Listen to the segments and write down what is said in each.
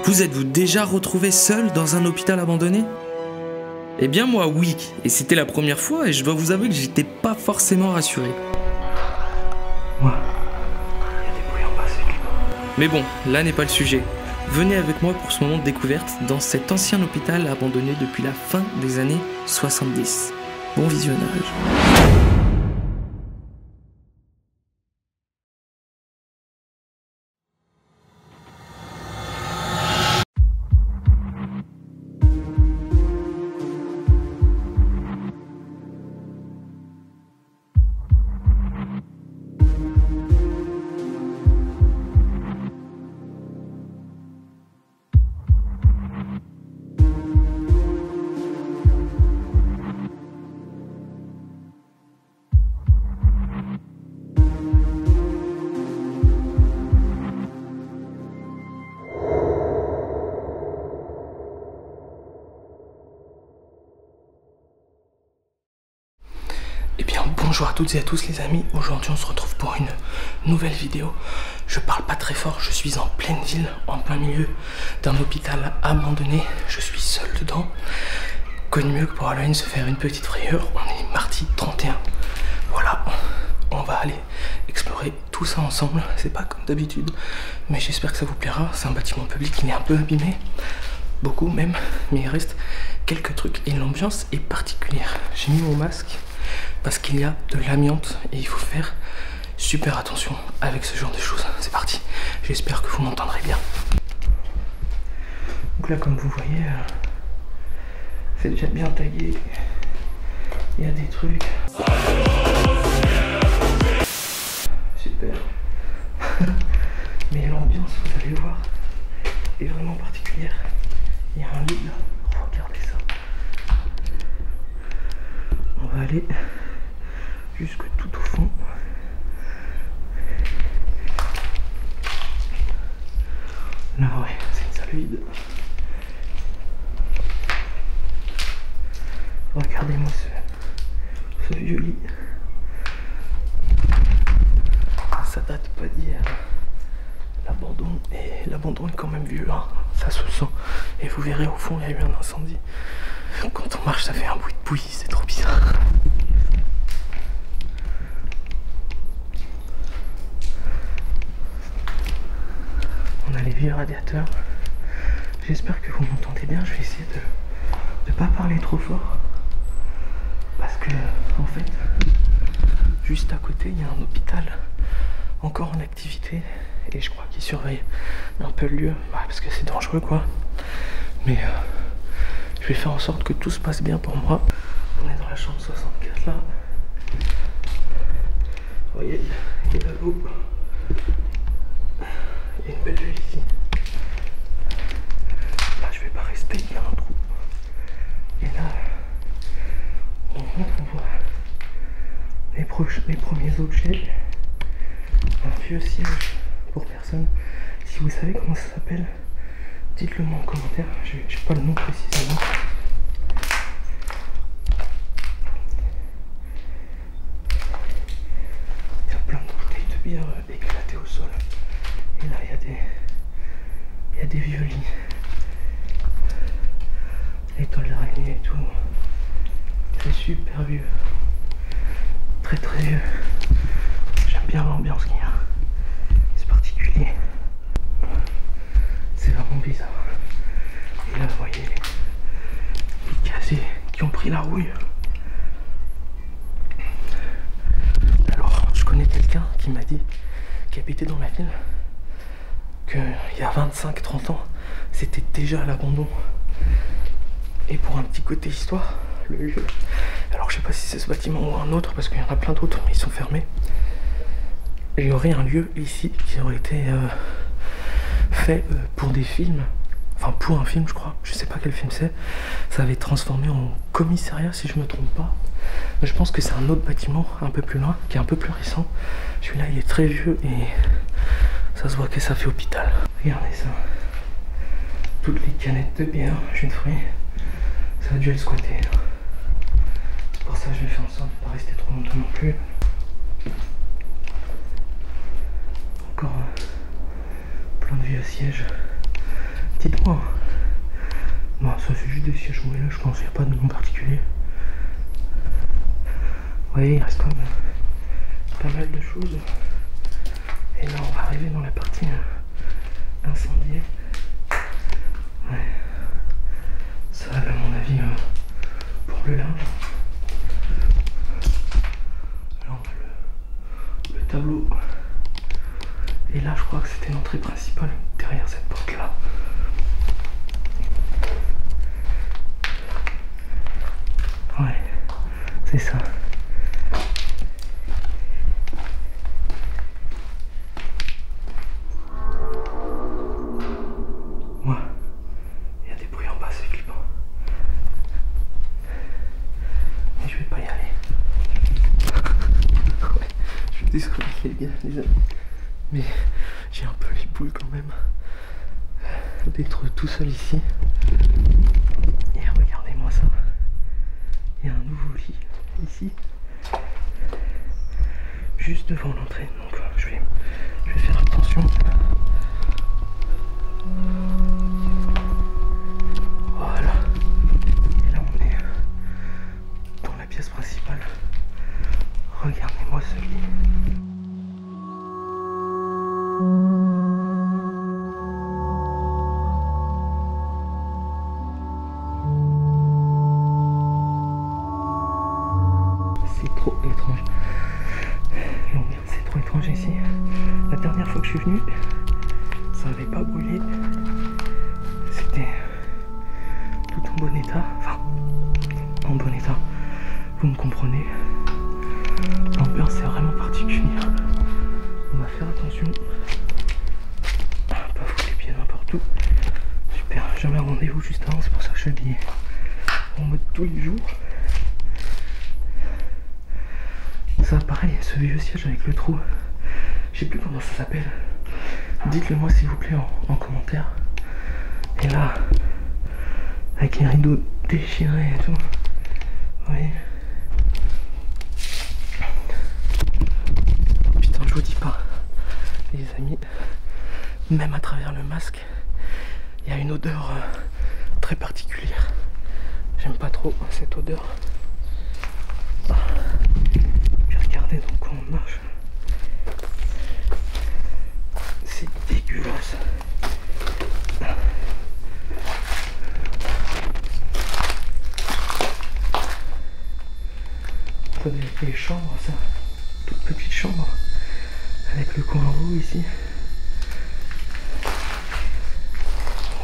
Vous êtes-vous déjà retrouvé seul dans un hôpital abandonné? Eh bien moi oui, et c'était la première fois et je dois vous avouer que j'étais pas forcément rassuré. Ouais, il y a des bruits en bas, c'est clair. Mais bon, là n'est pas le sujet. Venez avec moi pour ce moment de découverte dans cet ancien hôpital abandonné depuis la fin des années 70. Bon visionnage. Eh bien bonjour à toutes et à tous les amis, aujourd'hui on se retrouve pour une nouvelle vidéo. Je parle pas très fort, je suis en pleine ville, en plein milieu d'un hôpital abandonné. Je suis seul dedans, connu mieux que pour Halloween se faire une petite frayeur. On est mardi 31, voilà, on va aller explorer tout ça ensemble. C'est pas comme d'habitude, mais j'espère que ça vous plaira. C'est un bâtiment public, il est un peu abîmé, beaucoup même, mais il reste quelques trucs et l'ambiance est particulière. J'ai mis mon masque parce qu'il y a de l'amiante et il faut faire super attention avec ce genre de choses. C'est parti, j'espère que vous m'entendrez bien. Donc là, comme vous voyez, c'est déjà bien tagué. Il y a des trucs. Super. Mais l'ambiance, vous allez le voir, est vraiment particulière. Il y a un lit là. Regardez ça. On va aller jusque tout au fond. Là ouais, c'est une salle vide. Regardez-moi ce vieux lit. Ça date pas d'hier. L'abandon est quand même vieux, hein. Ça se sent. Et vous verrez au fond, il y a eu un incendie. Quand on marche, ça fait un bruit de bouillie, c'est trop bizarre. On a les vieux radiateurs. J'espère que vous m'entendez bien. Je vais essayer de pas parler trop fort. Parce que, en fait, juste à côté, il y a un hôpital encore en activité. Et je crois qu'ils surveillent un peu le lieu. Bah, parce que c'est dangereux, quoi. Mais je vais faire en sorte que tout se passe bien pour moi. On est dans la chambre 64 là. Vous voyez, il y a l'eau. Il y a une belle vue ici. Là je vais pas rester, il y a un trou. Et là, on voit les premiers objets. Un vieux siège pour personne. Si vous savez comment ça s'appelle, dites-le moi en commentaire, j'ai pas le nom précisément. Il y a plein de bouteilles de bière éclatées au sol. Et là il y a des vieux lits. Les toiles d'araignée et tout. C'est super vieux. Très très vieux. J'aime bien l'ambiance qu'il y a. C'est particulier. C'est vraiment bizarre. Et là, vous voyez les casiers qui ont pris la rouille. Alors, je connais quelqu'un qui m'a dit, qui habitait dans la ville, qu'il y a 25-30 ans, c'était déjà à l'abandon. Et pour un petit côté histoire, le lieu, alors je sais pas si c'est ce bâtiment ou un autre, parce qu'il y en a plein d'autres, mais ils sont fermés. Il y aurait un lieu ici qui aurait été fait pour des films, enfin pour un film je crois, je sais pas quel film c'est. Ça avait été transformé en commissariat si je me trompe pas. Mais je pense que c'est un autre bâtiment un peu plus loin, qui est un peu plus récent. Celui-là il est très vieux et ça se voit que ça fait hôpital. Regardez ça. Toutes les canettes de bière, jus de fruits, ça a dû être squatté. C'est pour ça que je vais faire en sorte de ne pas rester trop longtemps non plus. Encore plein de vieux sièges. Dites-moi Oh. Non, ça c'est juste des sièges moelleux, je pense, il n'y a pas de nom particulier. Oui, il reste quand même pas mal de choses. Et là, on va arriver dans la partie incendiée. Ouais. Ça, à mon avis, pour le linge. Là, on a le tableau. Et là, je crois que c'était l'entrée principale, derrière cette porte-là. Ouais, c'est ça. Moi, il y a des bruits en bas, c'est flippant. Mais je vais pas y aller. Ouais, je suis désolé les gars, les amis. Mais j'ai un peu les boules quand même d'être tout seul ici. Et regardez-moi ça. Il y a un nouveau lit ici. Juste devant l'entrée. Donc je vais faire attention. Voilà. Et là on est dans la pièce principale. Regardez-moi ce lit. C'est trop étrange. C'est trop étrange ici. La dernière fois que je suis venu, ça n'avait pas brûlé. C'était tout en bon état. Enfin, en bon état. Vous me comprenez. L'ambiance est vraiment particulière. On va faire attention. Pas foutre les pieds n'importe où. Super, j'ai un rendez-vous juste avant, c'est pour ça que je suis habillé en mode tous les jours. Ça pareil, ce vieux siège avec le trou. Je sais plus comment ça s'appelle. Dites-le moi s'il vous plaît en commentaire. Et là, avec les rideaux déchirés et tout. Vous voyez. Putain, je vous dis pas, les amis, même à travers le masque, il y a une odeur très particulière. J'aime pas trop cette odeur. Puis regardez donc quand on marche. C'est dégueulasse. Ça doit être les chambres, ça. Toute petite chambre. Avec le coin en haut ici.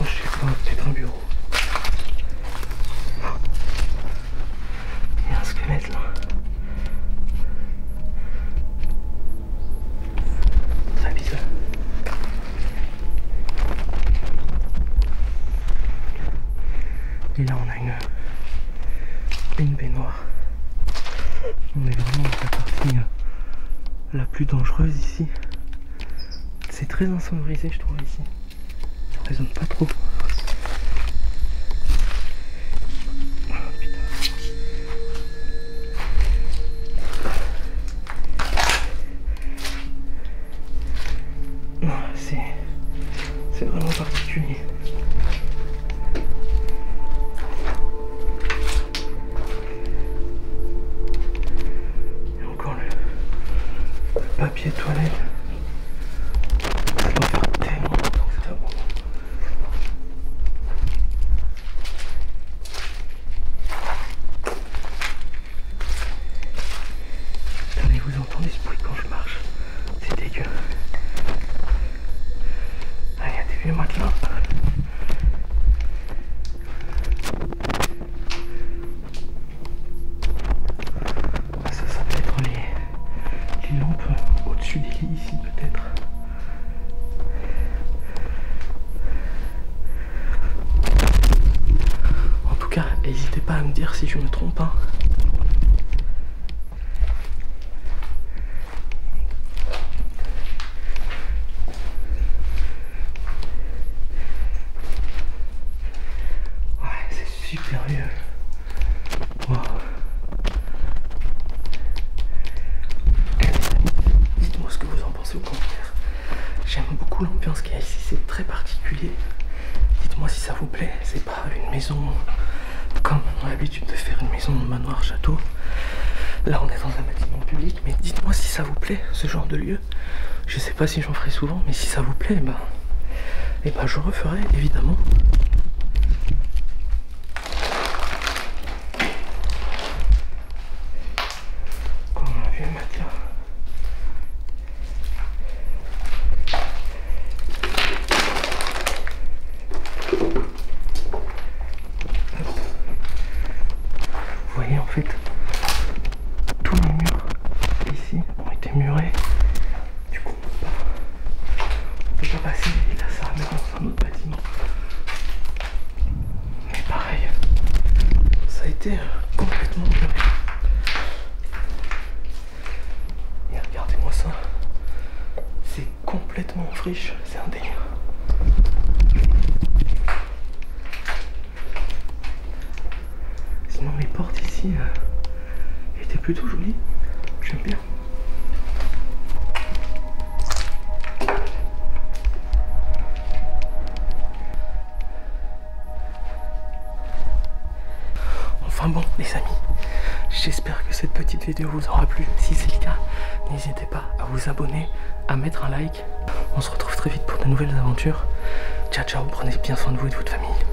Oh, je sais pas, peut-être un bureau. Il y a un squelette là. Très bizarre. Et là on a une baignoire. On est vraiment dans la partie la plus dangereuse ici. C'est très insonorisé je trouve ici. Ça résonne pas trop. C'est vraiment particulier. Il y a encore le papier toilette. Ça doit faire tellement longtemps que ça. Putain, mais vous entendez ce bruit quand je marche? C'est dégueu. Ah, il y a des vieux matelas. Ça peut être les lampes au-dessus des lits ici peut-être. En tout cas, n'hésitez pas à me dire si je me trompe. Hein. Super vieux. Wow. Dites-moi ce que vous en pensez au commentaire. J'aime beaucoup l'ambiance qu'il y a ici, c'est très particulier. Dites-moi si ça vous plaît, c'est pas une maison comme on a l'habitude de faire, une maison manoir, château. Là on est dans un bâtiment public, mais dites-moi si ça vous plaît, ce genre de lieu. Je sais pas si j'en ferai souvent, mais si ça vous plaît, je referai évidemment. Comme on a vu le matelas. Vous voyez en fait, tous les murs ici ont été murés. Du coup, on peut pas passer. Et là, ça ramène dans un autre bâtiment. Mais pareil, ça a été complètement muré. Et regardez-moi ça. C'est complètement friche. C'est un délire. Sinon, les portes ici étaient plutôt jolies. J'aime bien. Enfin bon, les amis, j'espère que cette petite vidéo vous aura plu. Si c'est le cas, n'hésitez pas à vous abonner, à mettre un like. On se retrouve très vite pour de nouvelles aventures. Ciao ciao, prenez bien soin de vous et de votre famille.